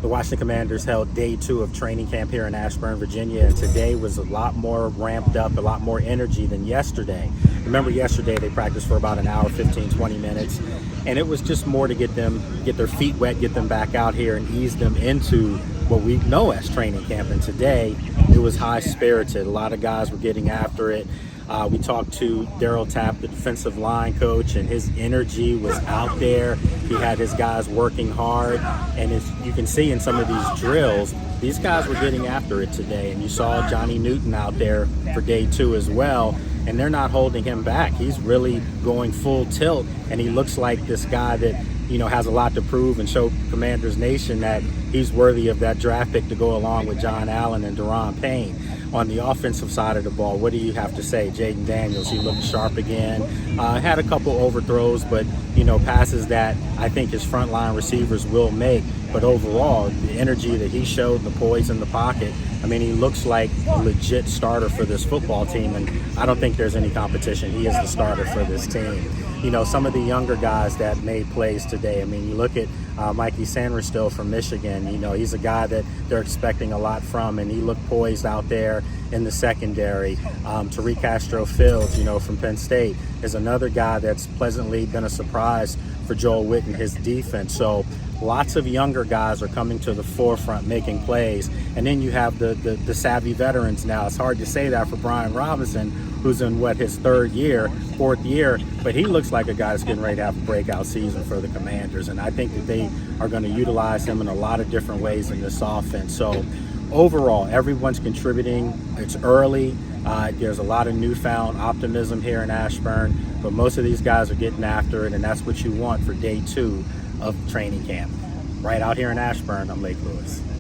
The Washington Commanders held day 2 of training camp here in Ashburn, Virginia, and today was a lot more ramped up, a lot more energy than yesterday. Remember yesterday they practiced for about an hour, 15, 20 minutes, and it was just more to get their feet wet, get them back out here and ease them into what we know as training camp. And today it was high-spirited. A lot of guys were getting after it. We talked to Daryl Tapp, the defensive line coach, and his energy was out there. He had his guys working hard, and as you can see in some of these drills, these guys were getting after it today. And you saw Johnny Newton out there for day 2 as well, and they're not holding him back. He's really going full tilt, and he looks like this guy that, you know, has a lot to prove and show Commanders Nation that he's worthy of that draft pick to go along with John Allen and Daron Payne. On the offensive side of the ball, what do you have to say? Jaden Daniels, he looked sharp again. Had a couple overthrows, but, you know, passes that I think his frontline receivers will make. But overall, the energy that he showed, the poise in the pocket, I mean, he looks like a legit starter for this football team, and I don't think there's any competition. He is the starter for this team. You know, some of the younger guys that made plays today, I mean, you look at Mikey Sanders from Michigan. You know, he's a guy that they're expecting a lot from, and he looked poised out there in the secondary. Tariq Castro-Fields, you know, from Penn State, is another guy that's pleasantly been a surprise for Joel Witt and his defense. So lots of younger guys are coming to the forefront making plays. And then you have the savvy veterans now. It's hard to say that for Brian Robinson, who's in his 4th year, but he looks like a guy that's getting ready to have a breakout season for the Commanders. And I think that they are going to utilize him in a lot of different ways in this offense. So overall, everyone's contributing. It's early. There's a lot of newfound optimism here in Ashburn, but most of these guys are getting after it, and that's what you want for day 2 of training camp. Right out here in Ashburn, I'm Lake Lewis.